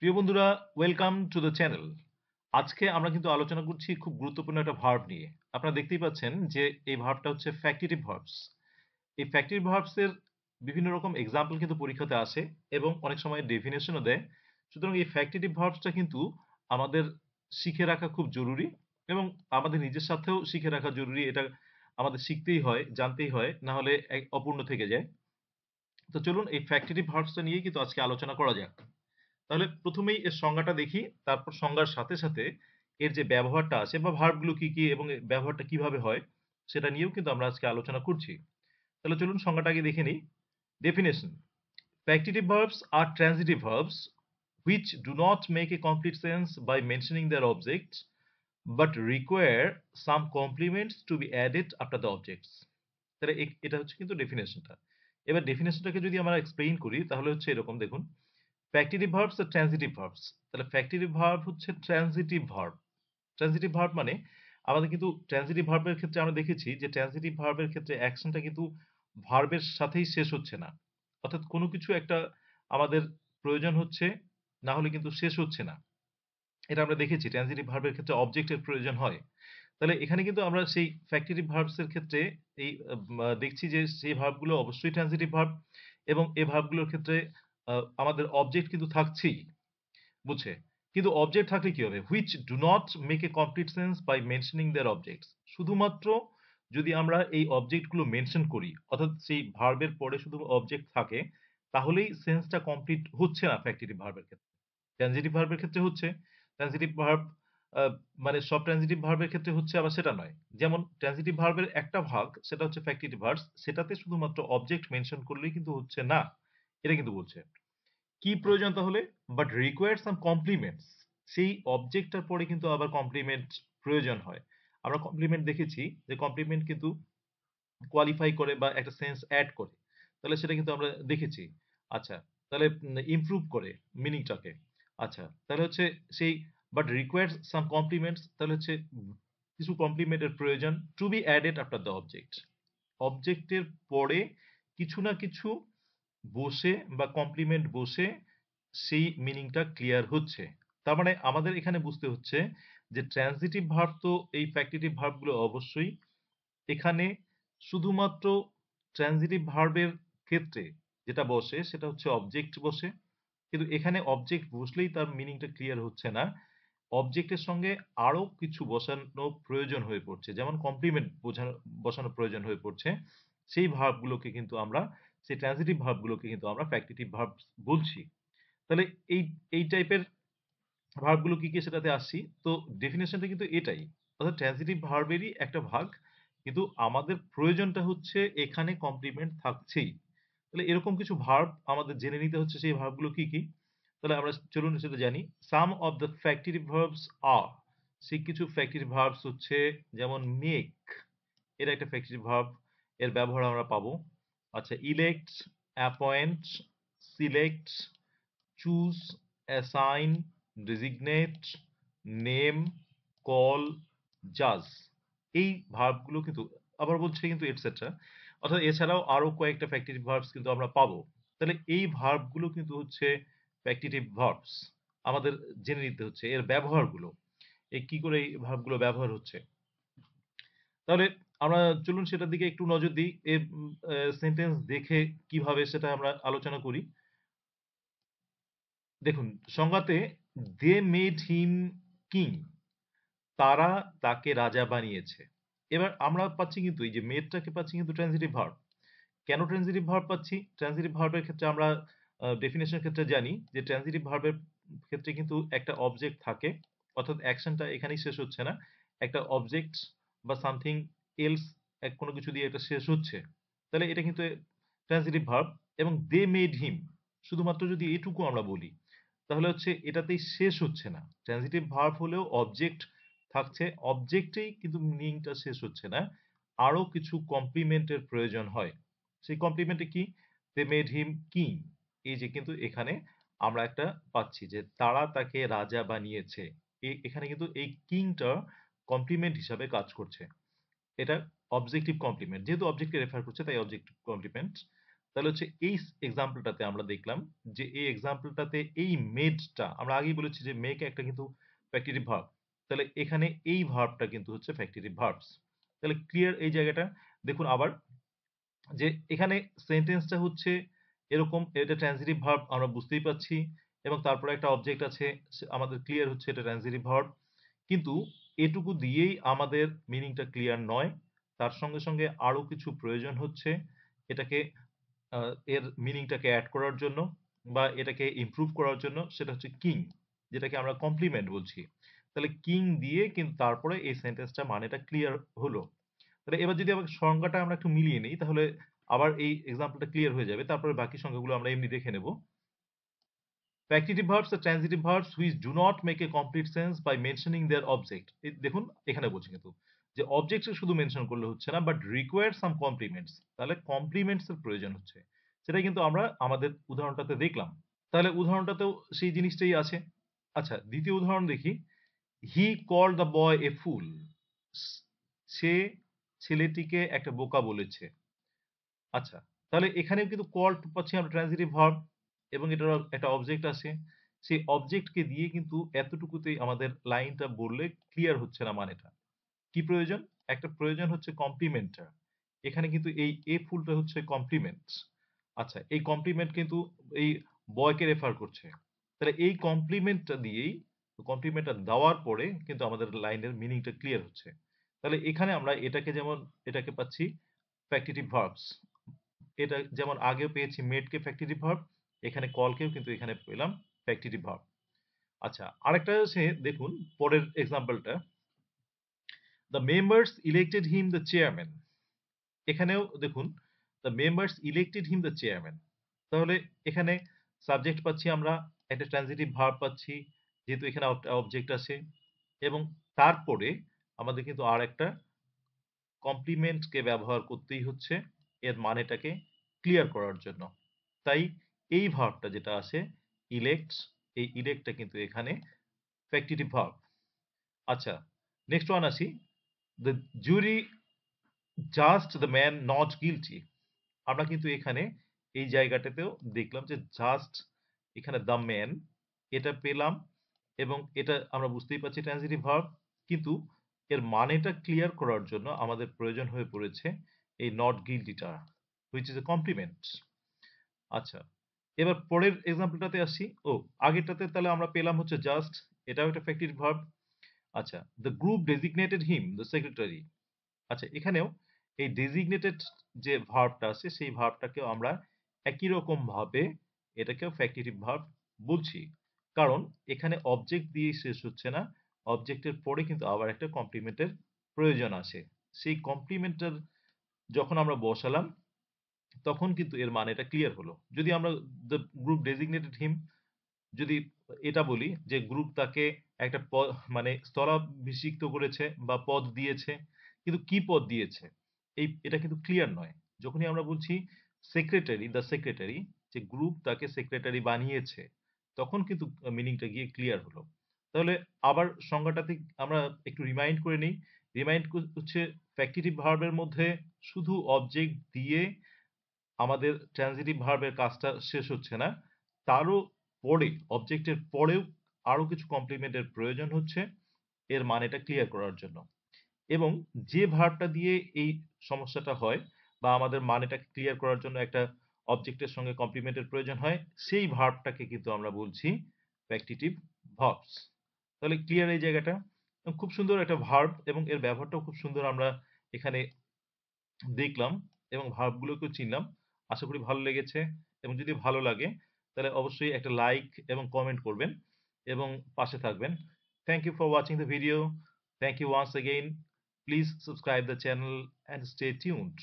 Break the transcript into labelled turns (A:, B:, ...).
A: প্রিয় বন্ধুরা, welcome to the channel. আজকে আমরা কিন্তু আলোচনা করছি খুব গুরুত্বপূর্ণ একটা ভার্ব নিয়ে। আপনারা দেখতেই পাচ্ছেন যে এই ভার্বটা হচ্ছে ফ্যাক্টিটিভ ভার্বস। এই ফ্যাক্টিটিভ ভার্বস এর বিভিন্ন রকম এক্সাম্পল কিন্তু পরীক্ষাতে আসে এবং অনেক সময় ডেফিনেশনও দেয়। সুতরাং এই ফ্যাক্টিটিভ ভার্বসটা কিন্তু আমাদের শিখে রাখা খুব জরুরি এবং আমাদের নিজের সাথেও শিখে রাখা জরুরি। এটা আমাদের শিখতেই হয়, জানতেই হয়, না হলে অপূর্ণ থেকে যায়। তো চলুন এই ফ্যাক্টিটিভ ভার্বসটা নিয়েই কিন্তু আজকে আলোচনা করা যাক। তাহলে প্রথমেই এর সংজ্ঞাটা দেখি, তারপর সংজ্ঞার সাথে সাথে এর যে ব্যবহারটা আছে বা ভার্বগুলো কি কি এবং এর ব্যবহারটা কিভাবে হয় সেটা নিয়েও কিন্তু আমরা আজকে আলোচনা করছি। তাহলে চলুন সংজ্ঞাটা আগে দেখে নিই। Definition: Factitive verbs are transitive verbs which do not make a complete sense by mentioning their objects but require some complements to be added after the objects. তাহলে এটা হচ্ছে কিন্তু ডেফিনেশনটা। এবার ডেফিনেশনটাকে যদি আমরা এক্সপ্লেইন করি তাহলে হচ্ছে এরকম দেখুন। Factitive verbs are transitive verbs. তাহলে ফ্যাক্টিটিভ ভার্ব হচ্ছে ট্রানজিটিভ ভার্ব। ট্রানজিটিভ ভার্ব মানে আমাদের কিন্তু ট্রানজিটিভ ভার্বের ক্ষেত্রে আমরা দেখেছি যে ট্রানজিটিভ ভার্বের ক্ষেত্রে অ্যাকশনটা কিন্তু ভার্বের সাথেই শেষ হচ্ছে না। অর্থাৎ কোনো কিছু একটা আমাদের প্রয়োজন হচ্ছে, না হলে কিন্তু শেষ হচ্ছে না। এটা আমরা দেখেছি ট্রানজিটিভ ভার্বের ক্ষেত্রে অবজেক্টের প্রয়োজন হয়। তাহলে এখানে কিন্তু আমরা সেই ফ্যাক্টিটিভ ভার্বস এর ক্ষেত্রে এই দেখছি যে সেই ভার্বগুলো অবশ্যই ট্রানজিটিভ ভার্ব এবং এই ভার্বগুলোর ক্ষেত্রে আমাদের অবজেক্ট কিন্তু থাকছেই। বুঝছে? কিন্তু অবজেক্ট থাকলে কি হবে? which do not make a complete sense by mentioning their objects. শুধুমাত্র যদি আমরা এই অবজেক্ট গুলো মেনশন করি, অর্থাৎ সেই ভার্বের পরে শুধু অবজেক্ট থাকে, তাহলেই সেন্সটা কমপ্লিট হচ্ছে না ফ্যাক্টিটিভ ভার্বের ক্ষেত্রে। ট্রানজিটিভ ভার্বের ক্ষেত্রে হচ্ছে। ট্রানজিটিভ ভার্ব আ মানে সব ট্রানজিটিভ ভার্বের ক্ষেত্রে হচ্ছে আবার সেটা নয়। যেমন ট্রানজিটিভ ভার্বের একটা ভাগ সেটা হচ্ছে ফ্যাক্টিটিভ ভার্বস, সেটাতে শুধুমাত্র অবজেক্ট মেনশন করলেই কিন্তু হচ্ছে না। এটা কিন্তু বলছে। কি প্রয়োজন তাহলে? But required some compliments. সেই অবজেক্টটার পরে কিন্তু আবার কমপ্লিমেন্ট প্রয়োজন হয়। আমরা কমপ্লিমেন্ট দেখেছি যে কমপ্লিমেন্ট কিন্তু কোয়ালিফাই করে বা একটা সেন্স এড করে। তাহলে সেটা কিন্তু আমরা দেখেছি। আচ্ছা, তাহলে ইমপ্রুভ করে মিনিংটাকে। আচ্ছা, তাহলে হচ্ছে সেই বাট রিকোয়ার্স সাম কমপ্লিমেন্টস, তাহলে হচ্ছে কিছু কমপ্লিমেন্টের প্রয়োজন to be added after the object. অবজেক্টের পরে কিছু না কিছু বসে বা কমপ্লিমেন্ট বসে সেই মিনিংটা ক্লিয়ার হচ্ছে। তার মানে আমাদের এখানে বুঝতে হচ্ছে যে ট্রানজিটিভ ভার্ব তো এই ফ্যাক্টিটিভ ভার্বগুলো অবশ্যই। এখানে শুধুমাত্র ট্রানজিটিভ ভার্বের ক্ষেত্রে যেটা বসে সেটা হচ্ছে অবজেক্ট বসে। কিন্তু এখানে অবজেক্ট বসলেই তার মিনিংটা ক্লিয়ার হচ্ছে না। অবজেক্টের সঙ্গে আরো কিছু বসানো প্রয়োজন হয়ে পড়ছে। যেমন কমপ্লিমেন্ট বসানো প্রয়োজন হয়ে পড়ছে। সেই ভার্বগুলোকে কিন্তু আমরা সেই ট্রানজিটিভ ভার্বগুলোকে কিন্তু আমরা ফ্যাক্টিটিভ ভার্বস বলছি। তাহলে এই এই টাইপের ভার্বগুলো কি কি সেটাতে আসছি। তো ডেফিনিশনটা কিন্তু এটাই। অর্থাৎ ট্রানজিটিভ ভার্বেরই একটা ভাগ। কিন্তু আমাদের প্রয়োজনটা হচ্ছে এখানে কমপ্লিমেন্ট থাকছেই। তাহলে এরকম কিছু ভার্ব আমাদের জেনে নিতে হচ্ছে সেই ভার্বগুলো কি কি? তাহলে আমরা চলুন সেটা জানি। সাম of the factitive verbs are, সেই কিছু ফ্যাক্টিটিভ ভার্বস হচ্ছে যেমন মেক, এটা একটা ফ্যাক্টিটিভ ভার্ব। এর ব্যবহার আমরা পাবো। আচ্ছা, elect, appoint, select, choose, assign, designate, name, call, জাজ। এই ভার্বগুলো কিন্তু আবার বলছে কিন্তু এটসেট্রা। অর্থাৎ এছাড়াও আরো কয়েকটা ফ্যাক্টিটিভ ভার্বস কিন্তু আমরা পাবো। তাহলে এই ভার্বগুলো কিন্তু হচ্ছে ফ্যাক্টিটিভ ভার্বস। আমাদের জেনে নিতে হচ্ছে এর ব্যবহারগুলো। কি করে এই ভার্বগুলো ব্যবহার হচ্ছে। তাহলে আমরা চলুন সেটার দিকে একটু নজর দিই। এর সেন্টেন্স দেখে কিভাবে সেটা আমরা আলোচনা করি। দেখুন সংজ্ঞাতে দে মেড হিম কিং, তারা তাকে রাজা বানিয়েছে। এবার আমরা পাচ্ছি কিন্তু এই যে মেডটাকে পাচ্ছি কিন্তু ট্রানজিটিভ ভার্ব। কেন ট্রানজিটিভ ভার্ব পাচ্ছি? ট্রানজিটিভ ভার্বের ক্ষেত্রে আমরা ডেফিনেশনের ক্ষেত্রে জানি যে ট্রানজিটিভ ভার্বের ক্ষেত্রে কিন্তু একটা অবজেক্ট থাকে। অর্থাৎ অ্যাকশনটা এখানেই শেষ হচ্ছে না। একটা অবজেক্ট বা সামথিং এলস কোনো কিছু দিয়ে এটা শেষ হচ্ছে। তাহলে এটা কিন্তু ট্রানজিটিভ ভার্ব এবং দে মেড হিম, শুধুমাত্র যদি এটুকু আমরা বলি তাহলে হচ্ছে এটাতেই শেষ হচ্ছে না। ট্রানজিটিভ ভার্ব হলেও অবজেক্ট থাকছে, অবজেক্টেই কিন্তু মিনিংটা শেষ হচ্ছে না। আরো কিছু কমপ্লিমেন্টের প্রয়োজন হয়। সেই কমপ্লিমেন্টে কি? They made him king. এই যে কিন্তু এখানে আমরা একটা পাচ্ছি যে তারা তাকে রাজা বানিয়েছে। এখানে কিন্তু এই কিংটা কমপ্লিমেন্ট হিসাবে কাজ করছে। এটা অবজেক্টিভ কমপ্লিমেন্ট। যেহেতু অবজেক্টকে রেফার করছে তাই অবজেক্টিভ কমপ্লিমেন্ট। তাহলে হচ্ছে এই এক্সাম্পলটাতে আমরা দেখলাম যে এই এক্সাম্পলটাতে এই মেডটা আমরা আগেই বলেছি যে মেক একটা কিন্তু ফ্যাক্টরি ভার্ব। তাহলে এখানে এই ভার্বটা কিন্তু হচ্ছে ফ্যাক্টরি ভার্বস। তাহলে ক্লিয়ার এই জায়গাটা দেখুন আবার যে এখানে সেন্টেন্সটা হচ্ছে এরকম, এটা ট্রান্সিটিভ ভার্ব আমরা বুঝতেই পাচ্ছি এবং তারপরে একটা অবজেক্ট আছে, আমাদের ক্লিয়ার হচ্ছে এটা ট্রান্সিটিভ ভার্ব। কিন্তু এটুকু দিয়েই আমাদের মিনিংটা ক্লিয়ার নয়, তার সঙ্গে সঙ্গে আরো কিছু প্রয়োজন হচ্ছে এটাকে এর মিনিংটাকে অ্যাড করার জন্য বা এটাকে ইমপ্রুভ করার জন্য। সেটা হচ্ছে কিং, যেটাকে আমরা কমপ্লিমেন্ট বলছি। তাহলে কিং দিয়ে কিন্তু তারপরে এই সেন্টেন্সটা মানেটা ক্লিয়ার হলো। তাহলে এবার যদি আমাকে সংজ্ঞাটা আমরা একটু মিলিয়ে নিই তাহলে আবার এই এক্সাম্পলটা ক্লিয়ার হয়ে যাবে। তারপরে বাকি সংজ্ঞাগুলো আমরা এমনি দেখে নেব। Factitive verbs are transitive verbs which do not make a complete sense by mentioning their object. দেখুন এখানে বলছি কিন্তু যে অবজেক্ট শুধু মেনশন করলে হচ্ছে না, বাট রিকোয়ার সাম কমপ্লিমেন্টস। তাহলে কমপ্লিমেন্টস এর প্রয়োজন হচ্ছে, সেটা কিন্তু আমরা আমাদের উদাহরণটাতে দেখলাম। তাহলে উদাহরণটাতেও সেই জিনিসটাই আছে। আচ্ছা, দ্বিতীয় উদাহরণ দেখি। হি কল্ড দ্য বয় এ ফুল। সে ছেলেটিকে একটা বোকা বলেছে। আচ্ছা, তাহলে এখানেও কিন্তু কল পাচ্ছি আমরা ট্রান্সিটিভ ভার্ব এবং এটার একটা অবজেক্ট আছে। সেই অবজেক্টকে দিয়ে কিন্তু এতটুকুতেই আমাদের লাইনটা বললে ক্লিয়ার হচ্ছে না মানেটা। কি প্রয়োজন? একটা প্রয়োজন হচ্ছে কমপ্লিমেন্টটা। এখানে কিন্তু এই এ ফুলটা হচ্ছে কমপ্লিমেন্ট। আচ্ছা, এই কমপ্লিমেন্ট কিন্তু এই বয়কে রেফার করছে। তাহলে এই কমপ্লিমেন্টটা দিয়েই, কমপ্লিমেন্টটা দেওয়ার পরে কিন্তু আমাদের লাইনের মিনিংটা ক্লিয়ার হচ্ছে। তাহলে এখানে আমরা এটাকে যেমন এটাকে পাচ্ছি ফ্যাক্টিটিভ ভার্বস। এটা যেমন আগেও পেয়েছি মেডকে ফ্যাক্টিটিভ ভার্ব, এখানে কলকেও কিন্তু এখানে পেলাম ফ্যাক্টিটিভ ভার্ব। আচ্ছা, আরেকটা হচ্ছে দেখুন পরের এক্সাম্পলটা। The members elected him the chairman. এখানেও দেখুন the members elected him the chairman. তাহলে এখানে সাবজেক্ট পাচ্ছি আমরা, একটা ট্রানজিটিভ ভার্ব পাচ্ছি যেহেতু এখানে অবজেক্ট আছে, এবং তারপরে আমাদের কিন্তু আর একটা কমপ্লিমেন্টকে ব্যবহার করতেই হচ্ছে এর মানেটাকে ক্লিয়ার করার জন্য। তাই এই ভার্বটা যেটা আছে ইলেক্টস, এই ইলেক্টটা কিন্তু এখানে ফ্যাক্টিটিভ ভার্ব। আচ্ছা, নেক্সট ওয়ান আসি। The jury just the man not guilty. আমরা কিন্তু এখানে এই জায়গাটাতেও দেখলাম যে জাস্ট, এখানে দ্য ম্যান এটা পেলাম এবং এটা আমরা বুঝতেই পারছি ট্রান্সিটিভ ভার্ব, কিন্তু এর মানেটা ক্লিয়ার করার জন্য আমাদের প্রয়োজন হয়ে পড়েছে এই নট গিলটিটা, হুইচ ইজ এ কমপ্লিমেন্ট। আচ্ছা, এবার পরের এক্সাম্পলটাতে আসি। আগেরটাতে তাহলে আমরা পেলাম হচ্ছে জাস্ট, এটাও একটা ফ্যাক্টিটিভ ভার্ব। আচ্ছা, the group designated him the secretary. আচ্ছা, এখানেও এই ডেজিগনেটেড যে ভার্বটা আছে সেই ভার্বটাকেও আমরা একই রকম ভাবে এটাকেও ফ্যাক্টিটিভ ভার্ব বলছি, কারণ এখানে অবজেক্ট দিয়ে শেষ হচ্ছে না, অবজেক্টের পরে কিন্তু আবার একটা কমপ্লিমেন্টের প্রয়োজন আসে। সেই কমপ্লিমেন্টের যখন আমরা বসালাম তখন কিন্তু এর মানেটা ক্লিয়ার হলো। যদি আমরা দ্য গ্রুপ ডেজিগনেটেড হিম যদি এটা বলি যে গ্রুপ তাকে একটা মানে স্থলাভিষিক্ত করেছে বা পদ দিয়েছে, কিন্তু কি পদ দিয়েছে এটা কিন্তু ক্লিয়ার নয়। যখনই আমরা বলছি সেক্রেটারি, দ্য সেক্রেটারি, যে গ্রুপ তাকে সেক্রেটারি বানিয়েছে, তখন কিন্তু মিনিংটা গিয়ে ক্লিয়ার হলো। তাহলে আবার সংজ্ঞাটাতে আমরা একটু রিমাইন্ড করে নিই। রিমাইন্ড হচ্ছে ফ্যাক্টিটিভ ভার্বের মধ্যে শুধু অবজেক্ট দিয়ে আমাদের ট্রানজিটিভ ভার্বের কাজটা শেষ হচ্ছে না, তারও পরে অবজেক্টের পরেও আরো কিছু কমপ্লিমেন্টের প্রয়োজন হচ্ছে এর মানেটা ক্লিয়ার করার জন্য। এবং যে ভার্বটা দিয়ে এই সমস্যাটা হয় বা আমাদের মানেটা ক্লিয়ার করার জন্য একটা অবজেক্টের সঙ্গে কমপ্লিমেন্টের প্রয়োজন হয়, সেই ভার্বটাকে কিন্তু আমরা বলছি ফ্যাক্টিটিভ ভার্বস। তাহলে ক্লিয়ার এই জায়গাটা? খুব সুন্দর একটা ভার্ব এবং এর ব্যবহারটাও খুব সুন্দর আমরা এখানে দেখলাম এবং ভার্বগুলোকেও চিনলাম। আশা করি ভালো লেগেছে, এবং যদি ভালো লাগে তাহলে অবশ্যই একটা লাইক এবং কমেন্ট করবেন এবং পাশে থাকবেন। Thank you for watching the video. Thank you once again. Please subscribe the channel and stay tuned.